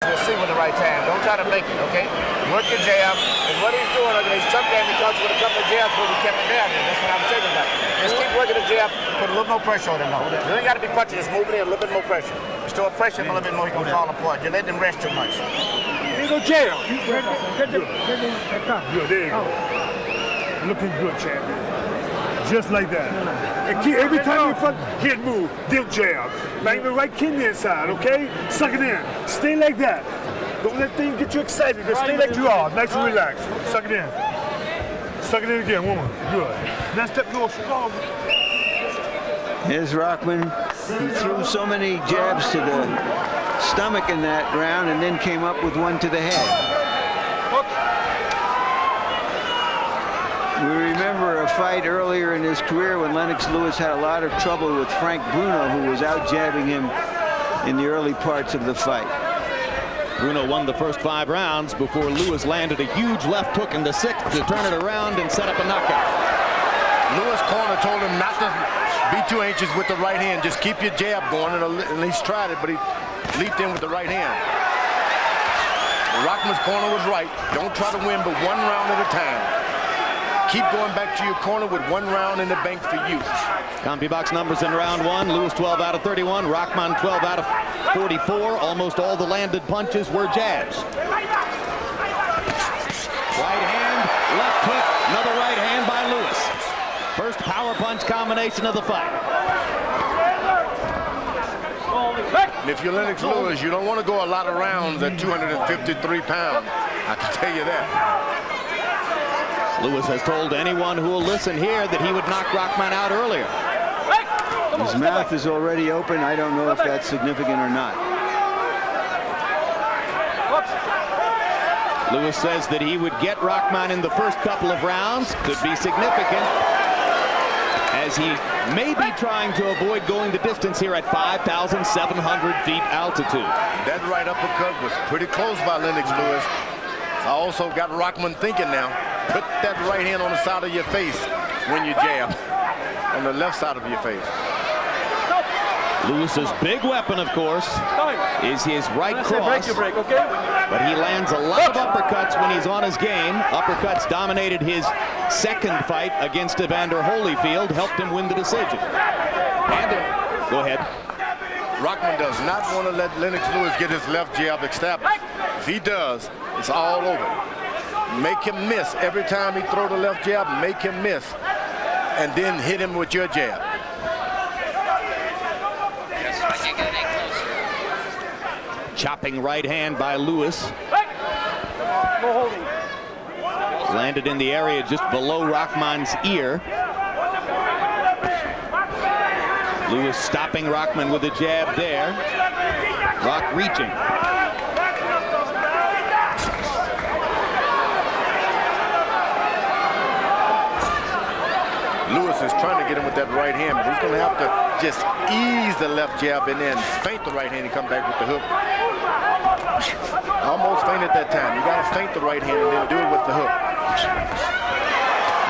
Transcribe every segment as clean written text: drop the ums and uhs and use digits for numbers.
We'll see with the right hand. Don't try to make it, okay? Work your jab. And what he's doing, he's sometimes he comes with a couple of jabs where we kept it down there. That's what I'm saying about it. Just keep working the jab, put a little more pressure on him now. You ain't got to be punching, just moving in a little bit more pressure. You store pressure a little bit more, he's going to fall apart. You let him rest too much. Here go jab. Good, there you go. Looking good, champion. Just like that. And keep, every time you hit move, dip jab. Bang the right kidney inside, okay? Suck it in. Stay like that. Don't let things get you excited. Just stay like you are. Nice and relaxed. Suck it in. Suck it in again, woman. Good. Next step north. Here's Rockman. He threw so many jabs to the stomach in that round and then came up with one to the head. We remember a fight earlier in his career when Lennox Lewis had a lot of trouble with Frank Bruno, who was out jabbing him in the early parts of the fight. Bruno won the first 5 rounds before Lewis landed a huge left hook in the 6th to turn it around and set up a knockout. Lewis' corner told him not to be too anxious with the right hand. Just keep your jab going, and at least tried it, but he leaped in with the right hand. Rockman's corner was right. Don't try to win but one round at a time. Keep going back to your corner with one round in the bank for you. CompuBox numbers in round 1. Lewis 12 out of 31. Rockman 12 out of 44. Almost all the landed punches were jabs. Right hand, left hook, another right hand by Lewis. First power punch combination of the fight. And if you're Lennox Lewis, you don't want to go a lot of rounds at 253 pounds. I can tell you that. Lewis has told anyone who will listen here that he would knock Rockman out earlier. His mouth is already open. I don't know if that's significant or not. Lewis says that he would get Rockman in the first couple of rounds. Could be significant, as he may be trying to avoid going the distance here at 5,700 feet altitude. That right uppercut was pretty close by Lennox Lewis. I also got Rockman thinking now. Put that right hand on the side of your face when you jab. On the left side of your face. Lewis's big weapon, of course, is his right cross. But he lands a lot of uppercuts when he's on his game. Uppercuts dominated his second fight against Evander Holyfield, helped him win the decision. And go ahead. Rockman does not want to let Lennox Lewis get his left jab established. If he does, it's all over. Make him miss every time he throw the left jab. Make him miss, and then hit him with your jab. Chopping right hand by Lewis. Landed in the area just below Rockman's ear. Lewis stopping Rockman with a jab there. Rock reaching. Lewis is trying to get him with that right hand, but he's going to have to just ease the left jab and then feint the right hand and come back with the hook. Almost feinted that time. You got to feint the right hand and then do it with the hook.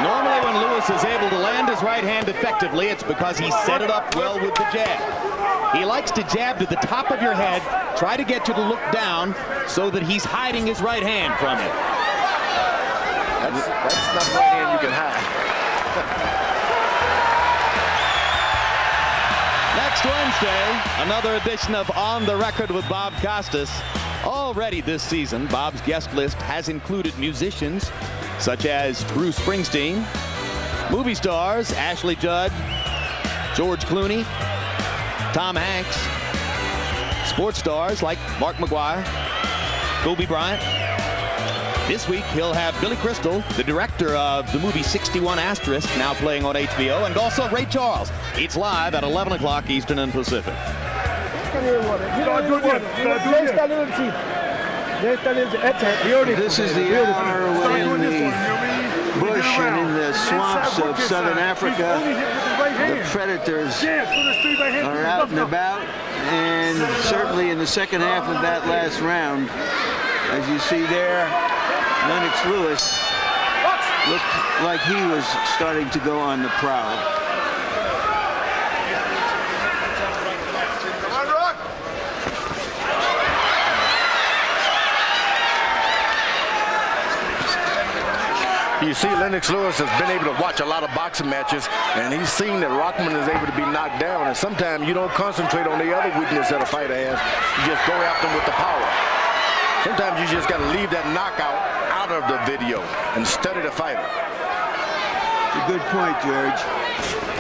Normally when Lewis is able to land his right hand effectively, it's because he set it up well with the jab. He likes to jab to the top of your head, try to get you to look down so that he's hiding his right hand from you. That's not the right hand you can hide. Next Wednesday, another edition of On the Record with Bob Costas. Already this season, Bob's guest list has included musicians such as Bruce Springsteen, movie stars Ashley Judd, George Clooney, Tom Hanks, sports stars like Mark McGwire, Kobe Bryant. This week, he'll have Billy Crystal, the director of the movie 61 Asterisk, now playing on HBO, and also Ray Charles. It's live at 11 o'clock Eastern and Pacific. This is the hour when the bush and in the swamps of southern Africa, the predators are out and about, and certainly in the second half of that last round, as you see there, Lennox Lewis looked like he was starting to go on the prowl. You see, Lennox Lewis has been able to watch a lot of boxing matches, and he's seen that Rockman is able to be knocked down. And sometimes you don't concentrate on the other weakness that a fighter has. You just go after him with the power. Sometimes you just got to leave that knockout out of the video and study the fighter. It's a good point, George.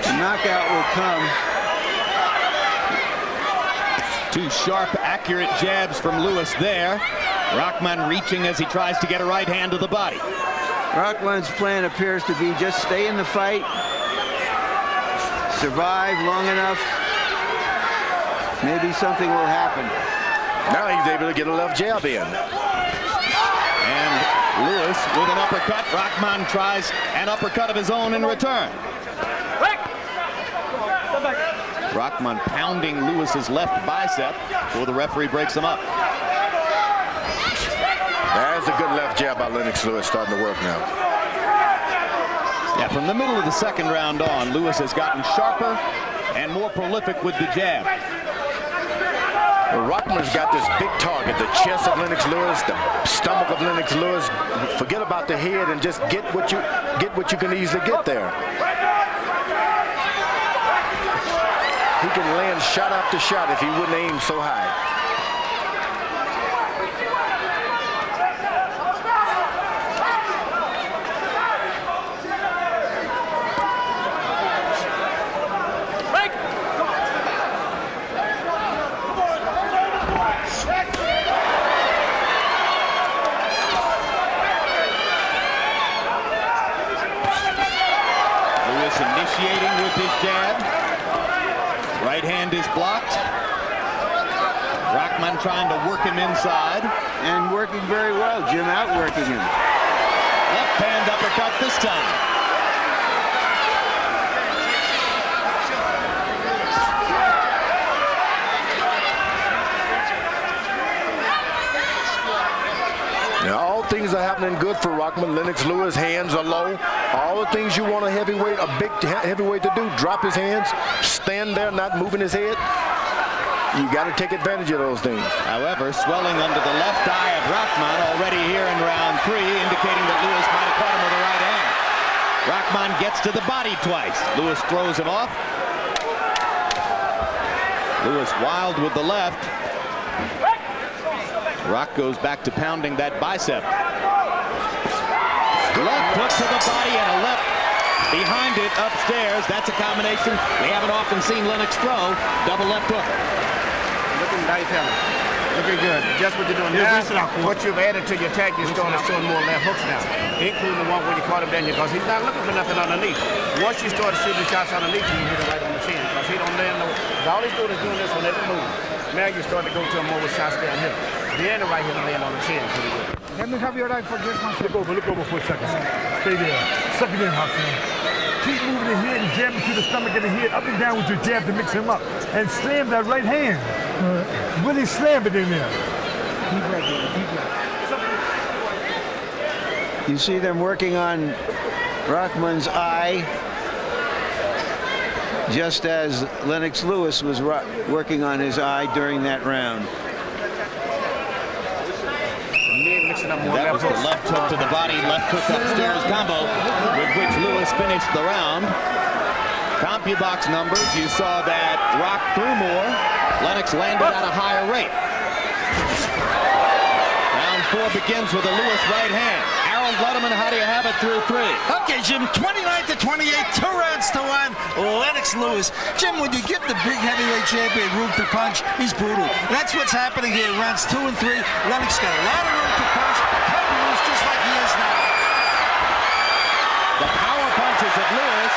The knockout will come. Two sharp, accurate jabs from Lewis there. Rahman reaching as he tries to get a right hand to the body. Rahman's plan appears to be just stay in the fight, survive long enough, maybe something will happen. Now he's able to get a left jab in. And Lewis with an uppercut. Rahman tries an uppercut of his own in return. Rahman pounding Lewis's left bicep before the referee breaks him up. There's a good left jab by Lennox Lewis starting to work now. Yeah, from the middle of the second round on, Lewis has gotten sharper and more prolific with the jab. Well, Rockman's got this big target, the chest of Lennox Lewis, the stomach of Lennox Lewis. Forget about the head and just get what you can easily get there. He can land shot after shot if he wouldn't aim so high. Initiating with his jab. Right hand is blocked. Rahman trying to work him inside. And working very well, Jim, outworking him. Left hand uppercut this time. Now, all things are happening good for Rahman. Lennox Lewis, hands are low. All the things you want a big heavyweight to do, drop his hands, stand there, not moving his head. You got to take advantage of those things. However, swelling under the left eye of Rahman already here in round 3, indicating that Lewis might have caught him with the right hand. Rahman gets to the body twice. Lewis throws him off. Lewis wild with the left. Rock goes back to pounding that bicep. Left hook to the body and a left behind it upstairs. That's a combination we haven't often seen Lennox throw. Double left hook. Looking nice, Helen. Looking good. Just what you're doing now. What you've added to your attack, you're showing more left hooks now, including the one where you caught him down here, because he's not looking for nothing underneath. Once you start shooting shots underneath, you hit it right on the chin, because he don't land no. All he's doing is doing this on every move. Now you start to go to him more with shots down here. The end right here land on the chin pretty good. Let me have your right for just one second. Look over for a second. Stay there. Suck it in, Hassan. Keep moving the head and jabbing to the stomach and the head up and down with your jab to mix him up. And slam that right hand. Really slam it in there. Deep breath, deep breath. You see them working on Rahman's eye, just as Lennox Lewis was working on his eye during that round. That was the left hook to the body, left hook upstairs combo with which Lewis finished the round. CompuBox numbers, you saw that Rock threw more. Lennox landed at a higher rate. Round 4 begins with a Lewis right hand. Harold Letterman, how do you have it through 3? Okay, Jim, 29-28, 2 rounds to 1. Lennox Lewis. Jim, when you give the big heavyweight champion room to punch, he's brutal. That's what's happening here. Rounds 2 and 3. Lennox got a lot of room to punch. Cutting loose just like he is now. The power punches of Lewis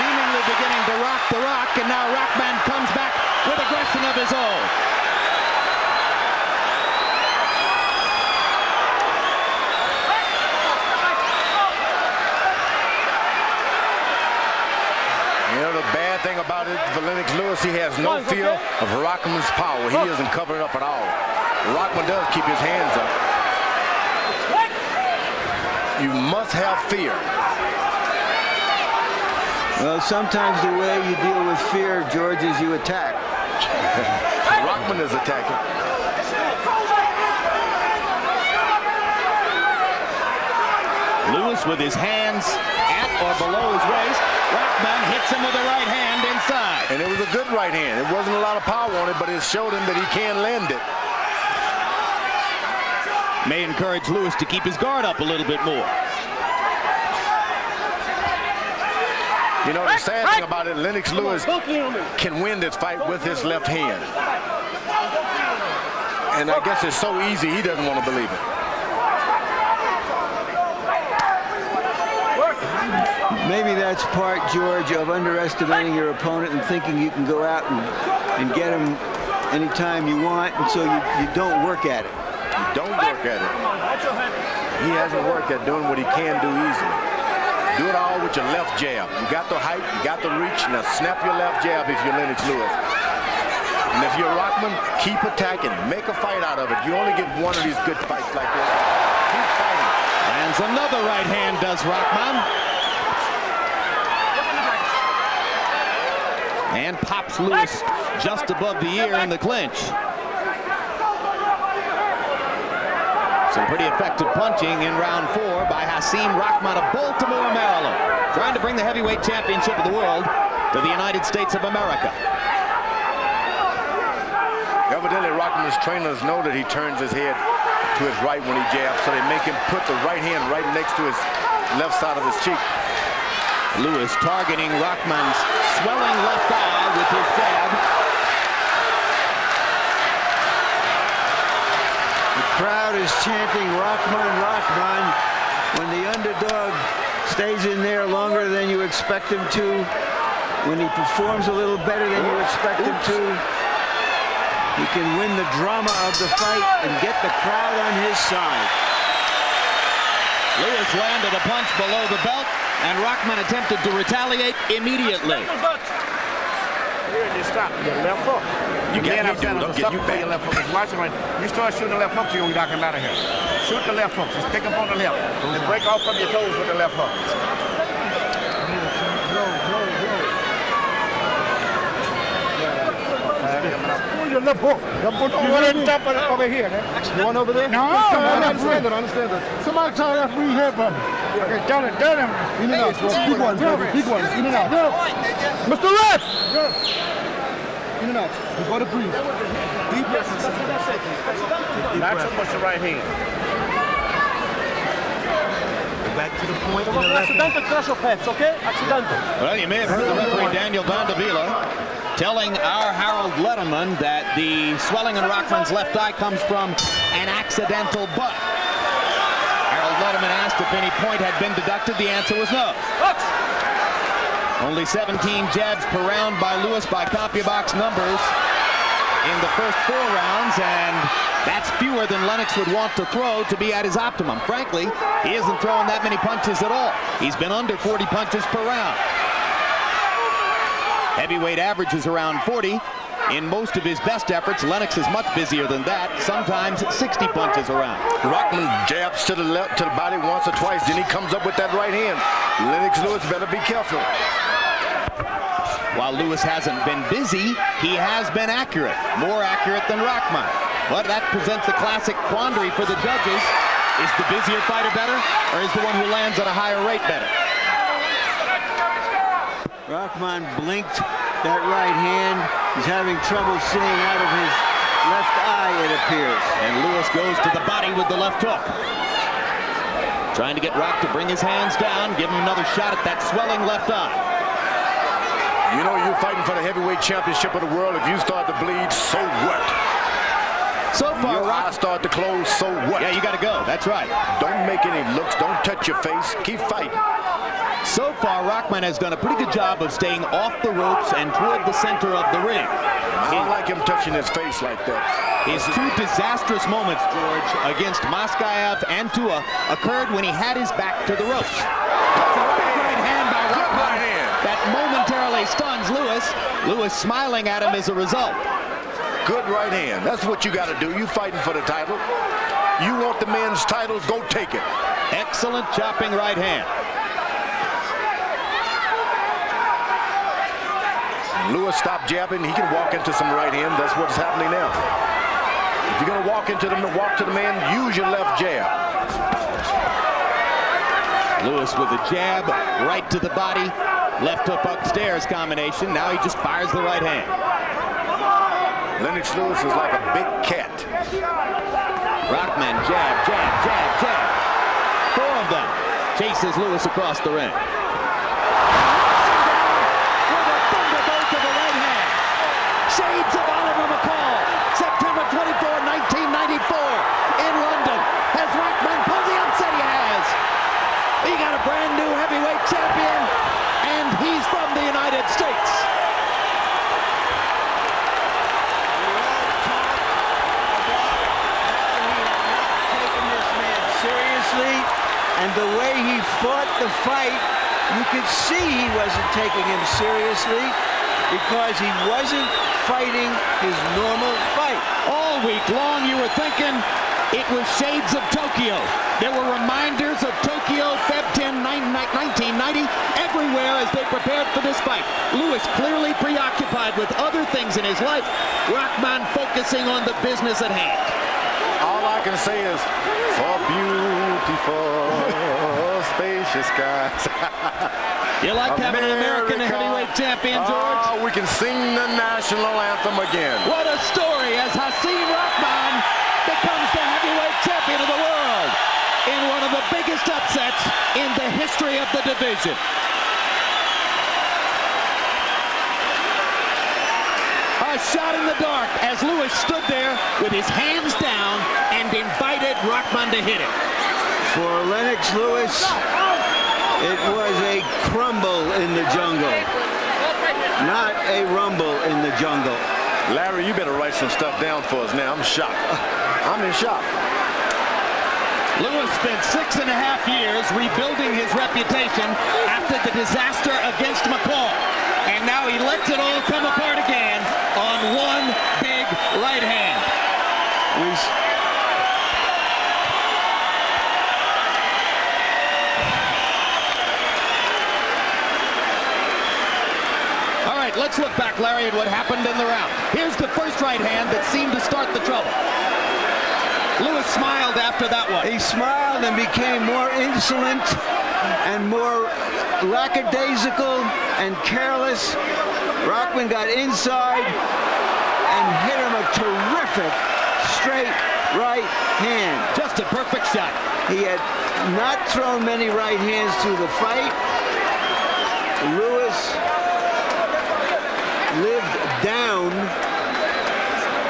seemingly beginning to rock the Rock, and now Rahman comes back with aggression of his own. You know, the bad thing about it for Lennox Lewis, he has no fear of Rahman's power. He isn't covered up at all. Rahman does keep his hands up. You must have fear. Well, sometimes the way you deal with fear, George, is you attack. Rahman is attacking. Lewis Lewis with his hands at or below his waist. Rockman hits him with a right hand inside. And it was a good right hand. It wasn't a lot of power on it, but it showed him that he can lend it. May encourage Lewis to keep his guard up a little bit more. You know, the sad thing about it, Lennox Lewis can win this fight with his left hand. And I guess it's so easy, he doesn't want to believe it. Maybe that's part, George, of underestimating your opponent and thinking you can go out and get him anytime you want, and so you don't work at it. You don't work at it. He hasn't worked at doing what he can do easily. Do it all with your left jab. You got the height, you got the reach. Now snap your left jab if you're Lennox Lewis. And if you're Rockman, keep attacking. Make a fight out of it. You only get one of these good fights like this. Keep fighting. Lands another right hand, does Rockman. And pops Lewis just above the ear in the clinch. Some pretty effective punching in round 4 by Hasim Rockman of Baltimore, Maryland, trying to bring the heavyweight championship of the world to the United States of America. Evidently, Rockman's trainers know that he turns his head to his right when he jabs, so they make him put the right hand right next to his left side of his cheek. Lewis targeting Rockman's swelling left eye with his jab. The crowd is chanting Rockman, Rockman. When the underdog stays in there longer than you expect him to, when he performs a little better than you expect him to, he can win the drama of the fight and get the crowd on his side. Lewis landed a punch below the belt, and Rockman attempted to retaliate immediately. You stop. Your left hook. You get up there and you back. Your left hook. Watch it when you start shooting the left hook, you're knocking him out of here. Shoot the left hook. Just pick up on the left. And break off from your toes with the left hook. Your left hook. You want to jump over here. You want over there? No, I understand it. I understand it. Somebody tell that free head button. Okay, tell him. In and out. Big ones, baby. Big ones. In and out. Mr. Red! In and out. You got to breathe. Deep breath. Not so much the right hand. Back to the point. Accidental crash of heads, okay? Accidental. Well, you may have heard the referee Daniel Vandevila telling our Harold Letterman that the swelling in Rockman's left eye comes from an accidental butt. Harold Letterman asked if any point had been deducted. The answer was no. Only 17 jabs per round by Lewis by CompuBox numbers in the first 4 rounds, and that's fewer than Lennox would want to throw to be at his optimum. Frankly, he isn't throwing that many punches at all. He's been under 40 punches per round. Heavyweight average is around 40. In most of his best efforts, Lennox is much busier than that, sometimes 60 punches around. Rockman jabs to the left, to the body once or twice, then he comes up with that right hand. Lennox Lewis better be careful. While Lewis hasn't been busy, he has been accurate, more accurate than Rockman. But that presents a classic quandary for the judges. Is the busier fighter better, or is the one who lands at a higher rate better? Rockman blinked that right hand. He's having trouble seeing out of his left eye, it appears. And Lewis goes to the body with the left hook. Trying to get Rock to bring his hands down, give him another shot at that swelling left eye. You know, you're fighting for the heavyweight championship of the world. If you start to bleed, so what? So far, your eyes start to close, so what? Yeah, you got to go. That's right. Don't make any looks. Don't touch your face. Keep fighting. So far, Rockman has done a pretty good job of staying off the ropes and toward the center of the ring. I don't like him touching his face like that. His 2 disastrous moments, George, against Moskaev and Tua occurred when he had his back to the ropes. That's a right hand by Rockman that momentarily stuns Lewis. Lewis smiling at him as a result. Good right hand. That's what you got to do. You fighting for the title. You want the men's title, go take it. Excellent chopping right hand. Lewis stopped jabbing. He can walk into some right hand. That's what's happening now. If you're going to walk to the man, use your left jab. Lewis with a jab, right to the body, left hook upstairs combination. Now he just fires the right hand. Lennox Lewis is like a big cat. Rockman, jab, jab, jab, jab. 4 of them. Chases Lewis across the ring. With a thunderbolt to the right hand. Shades of Oliver McCall. September 24, 1994 in London. Has Rockman pulled the upset? He has. He got a brand new heavyweight champion, and he's from the United States. And the way he fought the fight, you could see he wasn't taking him seriously because he wasn't fighting his normal fight. All week long you were thinking it was shades of Tokyo. There were reminders of Tokyo, Feb 10, 1990, everywhere as they prepared for this fight. Lewis clearly preoccupied with other things in his life. Rockman focusing on the business at hand. All I can say is, for beautiful, spacious skies. You like having an American heavyweight champion, George? Oh, we can sing the national anthem again. What a story as Hasim Rahman becomes the heavyweight champion of the world in one of the biggest upsets in the history of the division. A shot in the dark as Lewis stood there with his hands down and invited Rahman to hit him. For Lennox Lewis, it was a crumble in the jungle, not a rumble in the jungle. Larry, you better write some stuff down for us now. I'm shocked. I'm in shock. Lewis spent 6.5 years rebuilding his reputation after the disaster against McCall. And now he lets it all come apart again on one big right hand. All right, let's look back, Larry, at what happened in the round. Here's the first right hand that seemed to start the trouble. Lewis smiled after that one. He smiled and became more insolent and more lackadaisical and careless. Rockman got inside and hit him a terrific straight right hand. Just a perfect shot. He had not thrown many right hands through the fight. Lewis lived down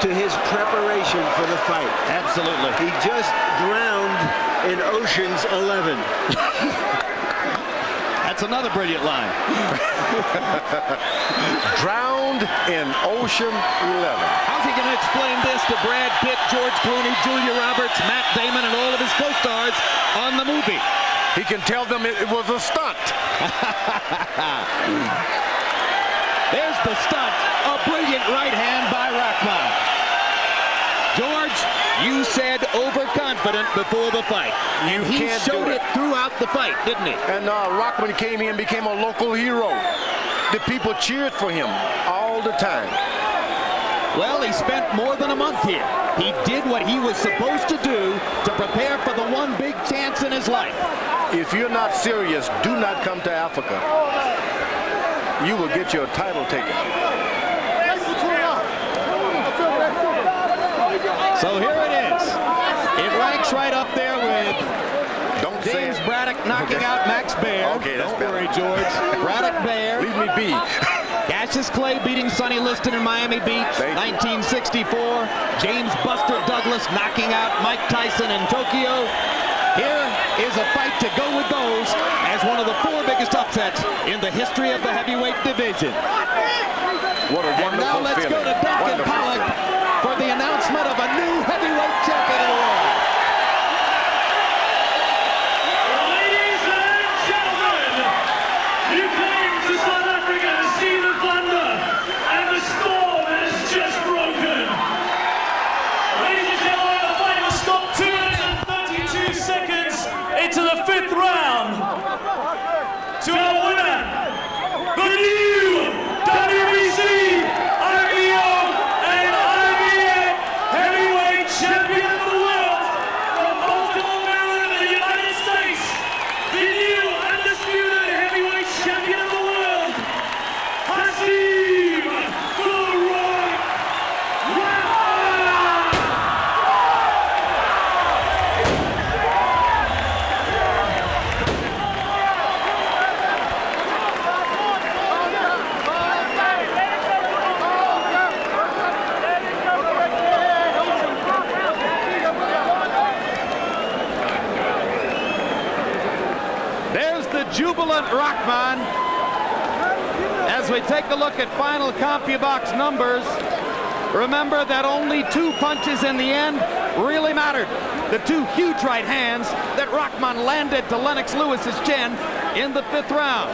to his preparation for the fight. Absolutely. He just drowned in Ocean's 11. That's another brilliant line. Drowned in Ocean 11. How's he going to explain this to Brad Pitt, George Clooney, Julia Roberts, Matt Damon, and all of his co-stars on the movie? He can tell them it was a stunt. There's the stunt. A brilliant right hand by Rahman. George, you said overconfident before the fight. And he showed it throughout the fight, didn't he? And Rockman came here and became a local hero. The people cheered for him all the time. Well, he spent more than a month here. He did what he was supposed to do to prepare for the one big chance in his life. If you're not serious, do not come to Africa. You will get your title taken. So here it is. It ranks right up there with James Braddock knocking out Max Baer. Okay, that's Don't worry, George. Braddock Baer. Leave me be. Cassius Clay beating Sonny Liston in Miami Beach, 1964. James Buster Douglas knocking out Mike Tyson in Tokyo. Here is a fight to go with those as one of the 4 biggest upsets in the history of the heavyweight division. What a wonderful And now let's feeling. go to Duncan Pollock for the announcement of a new heavyweight champion of the world. Ladies and gentlemen, you came to South Africa to see the thunder, and the storm has just broken. Ladies and gentlemen, the fight will stop 2 minutes and 32 seconds into the 5th round. To our winner, the new WBC IBO and jubilant Rahman. As we take a look at final CompuBox numbers, remember that only 2 punches in the end really mattered. The 2 huge right hands that Rahman landed to Lennox Lewis's chin in the 5th round.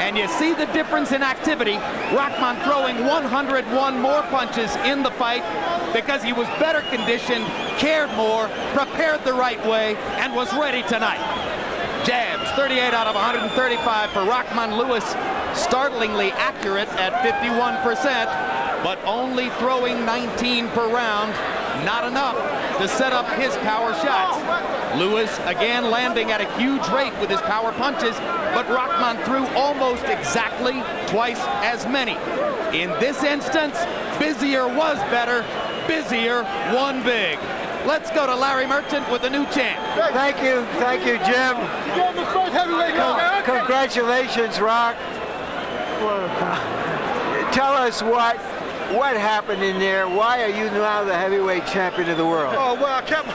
And you see the difference in activity. Rahman throwing 101 more punches in the fight because he was better conditioned, cared more, prepared the right way, and was ready tonight. Jabs, 38 out of 135 for Rahman. Lewis, startlingly accurate at 51%, but only throwing 19 per round. Not enough to set up his power shots. Lewis again landing at a huge rate with his power punches, but Rahman threw almost exactly twice as many. In this instance, Busier was better. Busier won big. Let's go to Larry Merchant with the new champ. Thank you, Jim. Congratulations, Rock. Tell us what happened in there. Why are you now the heavyweight champion of the world? Oh, well, I kept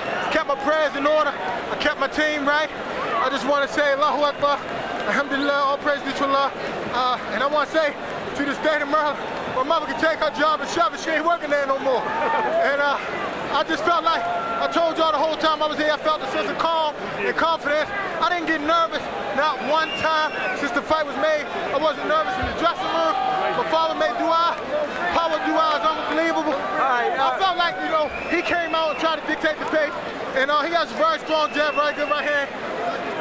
my prayers in order. I kept my team right. I just want to say Allahu Akbar, Alhamdulillah, all praise to Allah. And I want to say to the state of Maryland, my mother can take her job and shove it. She ain't working there no more. And I just felt like, I told y'all the whole time I was here, I felt a sense of calm and confidence. I didn't get nervous, not one time since the fight was made. I wasn't nervous in the dressing room. My father made dua. Power dua is unbelievable. I felt like, you know, he came out and tried to dictate the pace. And he has a very strong jab, very good right hand.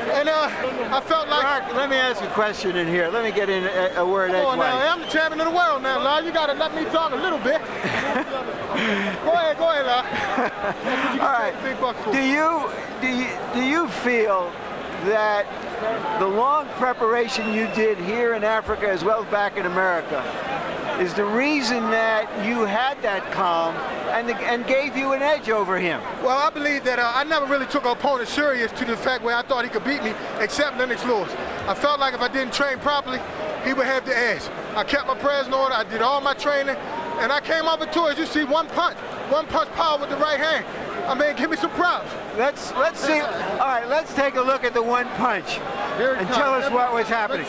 And I felt like... Rock, let me ask a question in here. Let me get in a word edgewise. Now, I'm the champion of the world now, Lyle. You got to let me talk a little bit. Go ahead, Lyle. All right. Do you feel that the long preparation you did here in Africa as well as back in America is the reason that you had that calm and gave you an edge over him? Well, I believe that I never really took an opponent serious to the fact where I thought he could beat me, except Lennox Lewis. I felt like if I didn't train properly, he would have the edge. I kept my prayers in order. I did all my training, and I came up victorious. You see, one punch power with the right hand. I mean, give me some props. Let's see. All right, let's take a look at the one punch and tell us what was happening.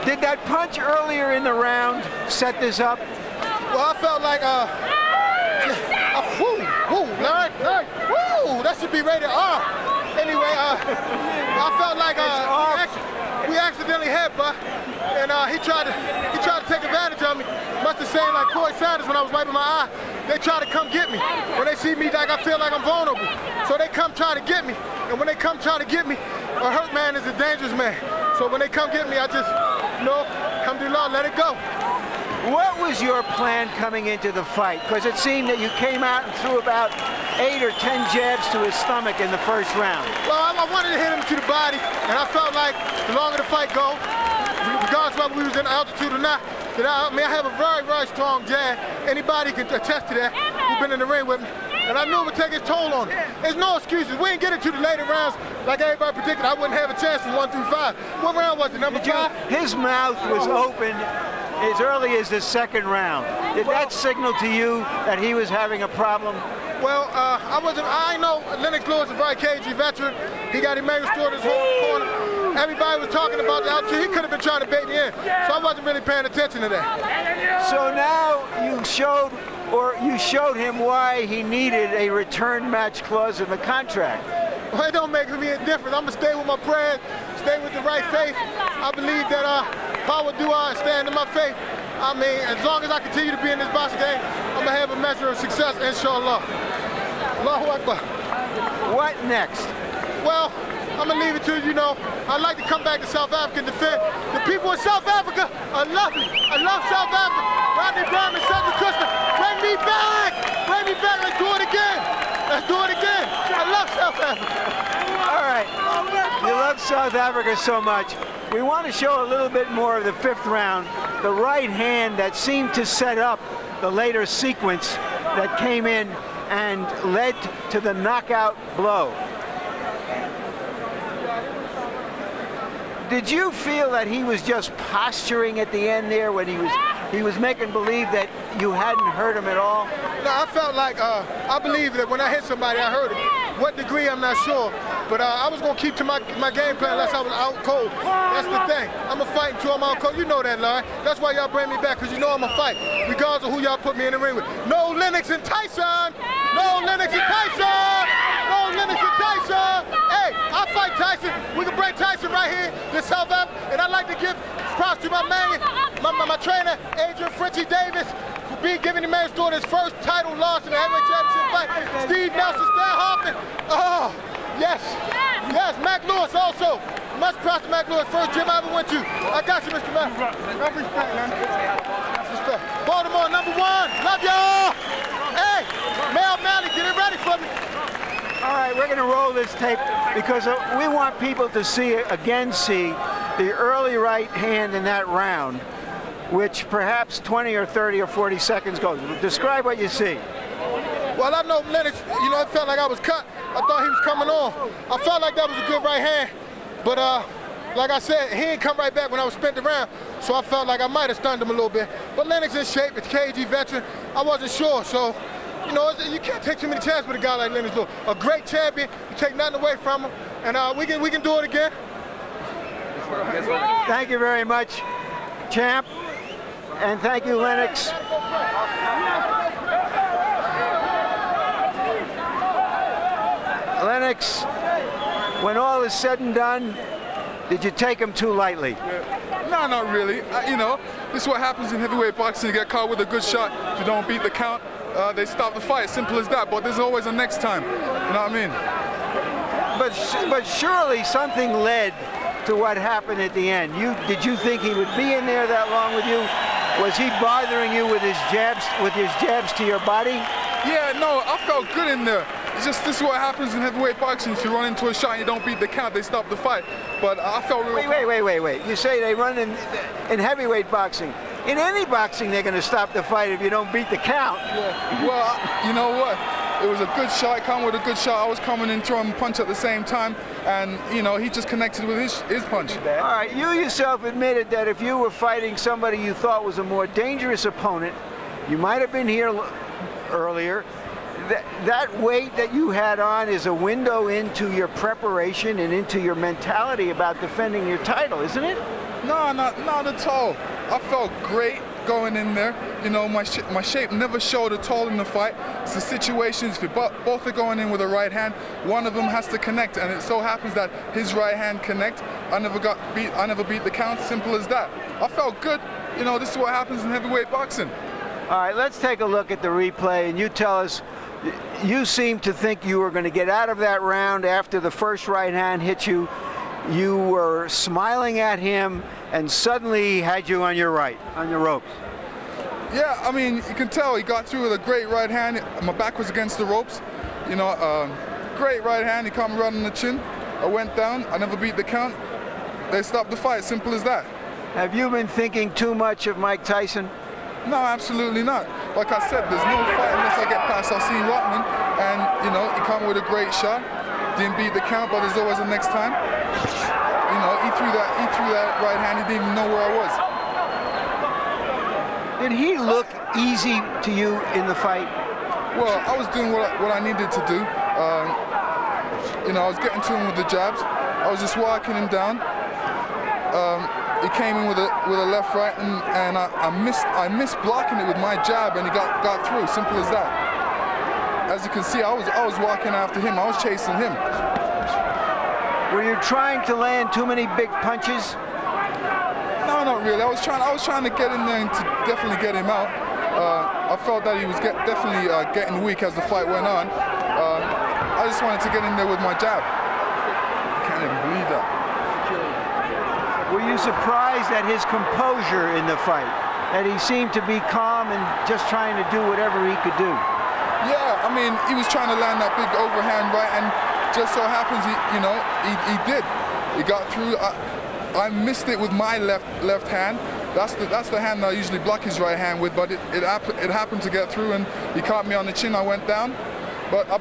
Did that punch earlier in the round set this up? Well, I felt like, Larry, that should be rated R. Anyway, I felt like we accidentally headbutt, and he tried to take advantage of me. Must have said like Corey Sanders when I was wiping my eye. They try to come get me. When they see me, like I feel like I'm vulnerable. So they come try to get me. And when they come try to get me, a hurt man is a dangerous man. So when they come get me, I just, alhamdulillah, let it go. What was your plan coming into the fight? Because it seemed that you came out and threw about 8 or 10 jabs to his stomach in the first round. Well, I wanted to hit him to the body, and I felt like the longer the fight goes, regardless of whether we was in altitude or not, that I have a very, very strong jab. Anybody can attest to that who's been in the ring with me. And I knew it would take its toll on him. There's no excuses. We didn't get it to the later rounds like everybody predicted. I wouldn't have a chance from 1 through 5. What round was it, number 5? His mouth was open as early as the second round. Did that signal to you that he was having a problem? Well, I know Lennox Lewis is a very cagey veteran. He got Emmanuel Stewart in his corner. Everybody was talking about the altitude. He could have been trying to bait me in. So I wasn't really paying attention to that. So now you showed him why he needed a return match clause in the contract. Well, it don't make me any difference. I'm going to stay with my prayers, stay with the right faith. I believe that power dua and stand in my faith. I mean, as long as I continue to be in this boxing game, I'm going to have a measure of success, inshallah. Allahu Akbar. What next? Well, I'm going to leave it to you, I'd like to come back to South Africa and defend. The people in South Africa are lovely. I love South Africa. Rodney Berman, Cedric Kushner, bring me back. Bring me back. Let's do it again. Let's do it again. I love South Africa. All right. You love South Africa so much. We want to show a little bit more of the 5th round. The right hand that seemed to set up the later sequence that came in and led to the knockout blow. Did you feel that he was just posturing at the end there when he was making believe that you hadn't hurt him at all? No, I felt like I believe that when I hit somebody, I hurt him. What degree, I'm not sure. But I was going to keep to my game plan unless I was out cold. That's the thing. I'm going to fight until I'm out cold. You know that, Larry. That's why y'all bring me back, because you know I'm going to fight, regardless of who y'all put me in the ring with. No Lennox and Tyson! No Lennox and Tyson! No Lennox and Tyson! Hey, I'll fight Tyson. We can bring Tyson right here to South Africa. And I'd like to give props to my man, my trainer, Adrian Frenchie Davis, for giving the man Stewart his first title loss in the heavyweight championship fight. Steve Nelson, Stan Hoffman. Oh, yes. Yes, Mac Lewis also. Much props to Mac Lewis, first gym I ever went to. I got you, Mr. Mac. Enough respect, man. Enough respect. Baltimore, #1. Love y'all. Hey, Mel Malley, get it ready for me. All right, we're going to roll this tape because we want people to see the early right hand in that round, which perhaps 20 or 30 or 40 seconds goes. Describe what you see. Well, I know Lennox, it felt like I was cut. I thought he was coming on. I felt like that was a good right hand. But like I said, he didn't come right back when I was spent around, so I felt like I might have stunned him a little bit. But Lennox in shape, it's KG veteran. I wasn't sure, so you can't take too many chances with a guy like Lennox. A great champion, you take nothing away from him, and we can do it again. Thank you very much, champ, and thank you, Lennox. Lennox, when all is said and done, did you take him too lightly? No, not really. This is what happens in heavyweight boxing. You get caught with a good shot. If you don't beat the count, they stop the fight. Simple as that. But there's always a next time. You know what I mean? But surely something led to what happened at the end. Did you think he would be in there that long with you? Was he bothering you with his jabs to your body? Yeah, no, I felt good in there. It's just this is what happens in heavyweight boxing. If you run into a shot and you don't beat the count, they stop the fight. But I felt real. Wait. You say they run in heavyweight boxing. In any boxing, they're going to stop the fight if you don't beat the count. Yeah. Well, you know what? It was a good shot. Come with a good shot. I was coming in throwing a punch at the same time, and he just connected with his punch. All right, you yourself admitted that if you were fighting somebody you thought was a more dangerous opponent, you might have been here earlier. That weight that you had on is a window into your preparation and into your mentality about defending your title, isn't it? No, not at all. I felt great going in there. My shape never showed at all in the fight. It's the situations, if both are going in with a right hand, one of them has to connect, and it so happens that his right hand connect. I never beat the count, simple as that. I felt good. This is what happens in heavyweight boxing. All right, let's take a look at the replay, and you tell us, you seem to think you were going to get out of that round after the first right hand hit you. You were smiling at him, and suddenly he had you on your ropes. Yeah, I mean, you can tell he got through with a great right hand. My back was against the ropes. Great right hand. He caught me right on the chin. I went down. I never beat the count. They stopped the fight. Simple as that. Have you been thinking too much of Mike Tyson? No, absolutely not. Like I said, there's no fight unless I get past Asim Rothman, and he came with a great shot. Didn't beat the count, but there's always a next time. He threw that right hand. He didn't even know where I was. Did he look easy to you in the fight? Well, I was doing what I needed to do. I was getting to him with the jabs. I was just walking him down. He came in with a left right, and I missed blocking it with my jab, and he got through. Simple as that. As you can see, I was walking after him. I was chasing him. Were you trying to land too many big punches? No, not really. I was trying to get in there and to definitely get him out. I felt that he was definitely getting weak as the fight went on. I just wanted to get in there with my jab. I can't even believe that. Were you surprised at his composure in the fight? That he seemed to be calm and just trying to do whatever he could do? Yeah, I mean, he was trying to land that big overhand right, and just so happens he did. He got through. I missed it with my left hand. That's the hand that I usually block his right hand with, but it happened to get through, and he caught me on the chin. I went down, but I